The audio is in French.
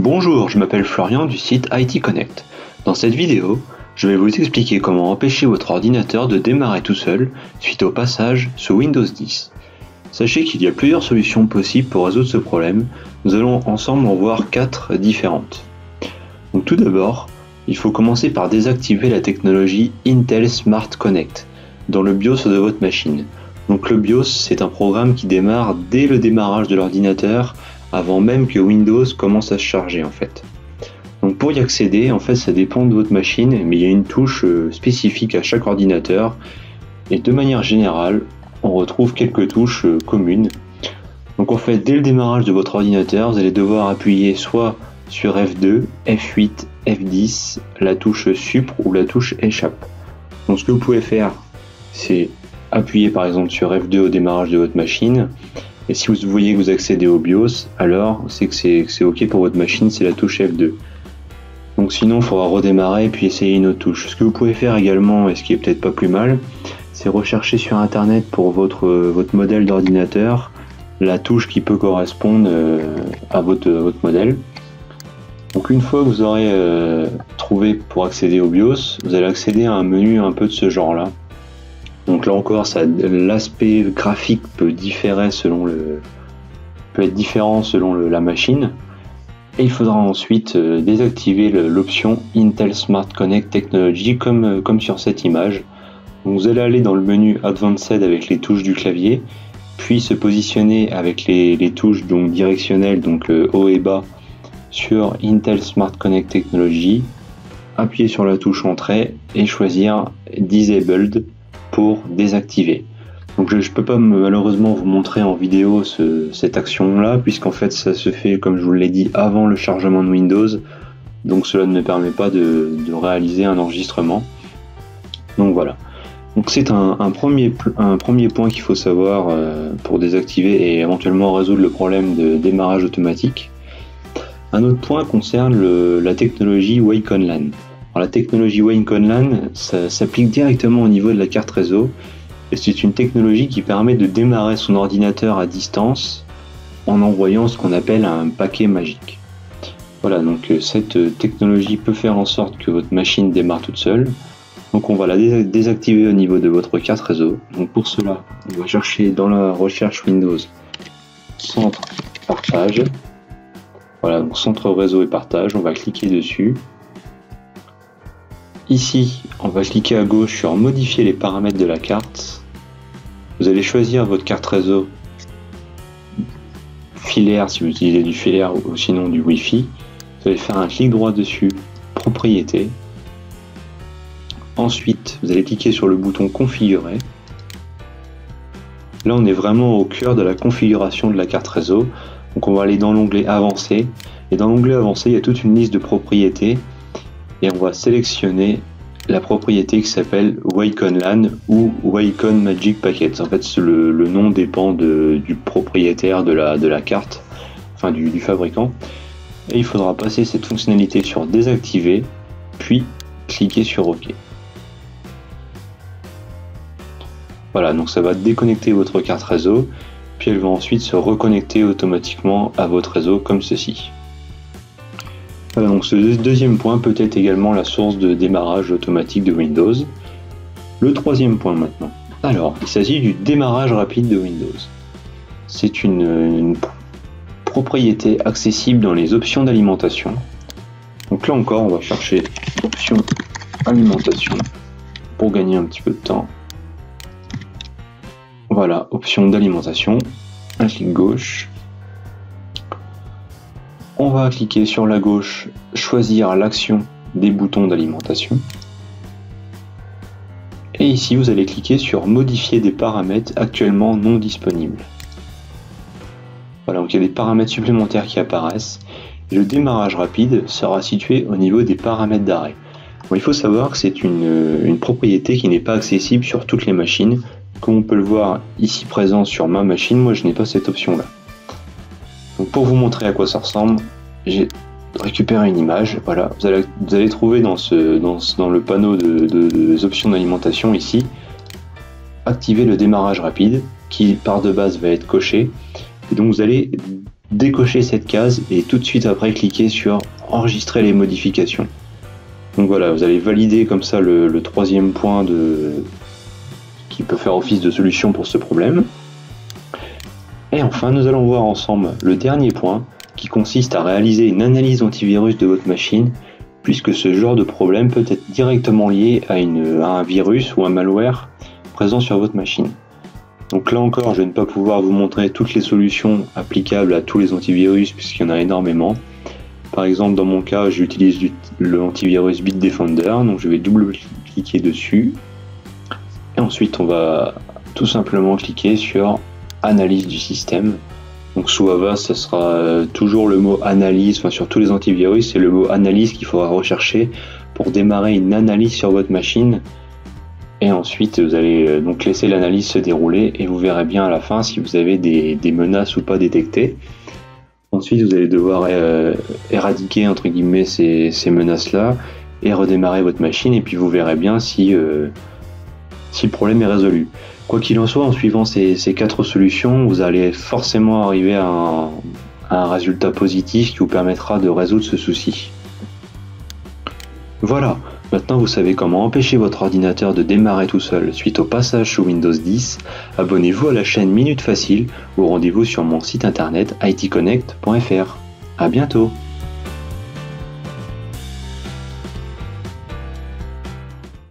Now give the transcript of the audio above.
Bonjour, je m'appelle Florian du site IT Connect. Dans cette vidéo, je vais vous expliquer comment empêcher votre ordinateur de démarrer tout seul suite au passage sous Windows 10. Sachez qu'il y a plusieurs solutions possibles pour résoudre ce problème. Nous allons ensemble en voir 4 différentes. Donc tout d'abord, il faut commencer par désactiver la technologie Intel Smart Connect dans le BIOS de votre machine. Donc le BIOS, c'est un programme qui démarre dès le démarrage de l'ordinateur, avant même que Windows commence à se charger en fait. Donc pour y accéder, en fait ça dépend de votre machine, mais il y a une touche spécifique à chaque ordinateur, et de manière générale, on retrouve quelques touches communes. Donc en fait, dès le démarrage de votre ordinateur, vous allez devoir appuyer soit sur F2, F8, F10, la touche Supre ou la touche Échappe. Donc ce que vous pouvez faire, c'est appuyer par exemple sur F2 au démarrage de votre machine, et si vous voyez que vous accédez au BIOS, alors c'est que c'est OK pour votre machine, c'est la touche F2. Donc sinon, il faudra redémarrer et puis essayer une autre touche. Ce que vous pouvez faire également, et ce qui est peut-être pas plus mal, c'est rechercher sur internet pour votre modèle d'ordinateur la touche qui peut correspondre à votre modèle. Donc une fois que vous aurez trouvé pour accéder au BIOS, vous allez accéder à un menu un peu de ce genre là. Donc là encore, l'aspect graphique peut être différent selon la machine. Et il faudra ensuite désactiver l'option Intel Smart Connect Technology comme sur cette image. Donc vous allez aller dans le menu Advanced avec les touches du clavier, puis se positionner avec les touches donc directionnelles, donc haut et bas, sur Intel Smart Connect Technology, appuyer sur la touche Entrée et choisir Disabled pour désactiver. Donc je ne peux pas malheureusement vous montrer en vidéo cette action là, puisqu'en fait ça se fait, comme je vous l'ai dit, avant le chargement de Windows, donc cela ne me permet pas de réaliser un enregistrement. Donc voilà, donc c'est un premier point qu'il faut savoir pour désactiver et éventuellement résoudre le problème de démarrage automatique. Un autre point concerne la technologie Wacom LAN. Alors, la technologie Wacom LAN, ça s'applique directement au niveau de la carte réseau, et c'est une technologie qui permet de démarrer son ordinateur à distance en envoyant ce qu'on appelle un paquet magique. Voilà, donc cette technologie peut faire en sorte que votre machine démarre toute seule. Donc on va la désactiver au niveau de votre carte réseau. Donc pour cela, on va chercher dans la recherche Windows Centre Partage. Voilà, donc Centre Réseau et Partage, on va cliquer dessus. Ici, on va cliquer à gauche sur Modifier les paramètres de la carte. Vous allez choisir votre carte réseau filaire si vous utilisez du filaire ou sinon du Wi-Fi. Vous allez faire un clic droit dessus, Propriétés. Ensuite, vous allez cliquer sur le bouton Configurer. Là, on est vraiment au cœur de la configuration de la carte réseau. Donc on va aller dans l'onglet Avancé. Et dans l'onglet Avancé, il y a toute une liste de propriétés. Et on va sélectionner la propriété qui s'appelle Wacom LAN ou Wacom Magic Packets. En fait, le nom dépend du propriétaire de la carte, enfin du fabricant. Et il faudra passer cette fonctionnalité sur Désactiver, puis cliquer sur OK. Voilà, donc ça va déconnecter votre carte réseau, puis elle va ensuite se reconnecter automatiquement à votre réseau comme ceci. Voilà, donc ce deuxième point peut être également la source de démarrage automatique de Windows. Le troisième point maintenant. Alors, il s'agit du démarrage rapide de Windows. C'est une propriété accessible dans les options d'alimentation. Donc là encore, on va chercher option alimentation pour gagner un petit peu de temps. Voilà, option d'alimentation, un clic gauche. On va cliquer sur la gauche, choisir l'action des boutons d'alimentation. Et ici, vous allez cliquer sur Modifier des paramètres actuellement non disponibles. Voilà, donc il y a des paramètres supplémentaires qui apparaissent. Et le démarrage rapide sera situé au niveau des paramètres d'arrêt. Bon, il faut savoir que c'est une propriété qui n'est pas accessible sur toutes les machines. Comme on peut le voir ici présent sur ma machine, moi je n'ai pas cette option-là. Donc pour vous montrer à quoi ça ressemble, j'ai récupéré une image. Voilà, vous allez trouver dans le panneau des options d'alimentation ici, activer le démarrage rapide, qui par de base va être coché. Et donc vous allez décocher cette case et tout de suite après cliquer sur enregistrer les modifications. Donc voilà, vous allez valider comme ça le troisième point qui peut faire office de solution pour ce problème. Et enfin, nous allons voir ensemble le dernier point qui consiste à réaliser une analyse antivirus de votre machine, puisque ce genre de problème peut être directement lié à un virus ou un malware présent sur votre machine. Donc là encore, je vais ne pas pouvoir vous montrer toutes les solutions applicables à tous les antivirus puisqu'il y en a énormément. Par exemple, dans mon cas, j'utilise le antivirus Bitdefender, donc je vais double-cliquer dessus. Et ensuite, on va tout simplement cliquer sur analyse du système. Donc sous Avast, ce sera toujours le mot analyse, enfin sur tous les antivirus, c'est le mot analyse qu'il faudra rechercher pour démarrer une analyse sur votre machine. Et ensuite, vous allez donc laisser l'analyse se dérouler et vous verrez bien à la fin si vous avez des menaces ou pas détectées. Ensuite, vous allez devoir éradiquer entre guillemets ces menaces-là et redémarrer votre machine et puis vous verrez bien si le problème est résolu. Quoi qu'il en soit, en suivant ces 4 solutions, vous allez forcément arriver à un résultat positif qui vous permettra de résoudre ce souci. Voilà, maintenant vous savez comment empêcher votre ordinateur de démarrer tout seul suite au passage sous Windows 10. Abonnez-vous à la chaîne Minute Facile ou rendez-vous sur mon site internet itconnect.fr. À bientôt.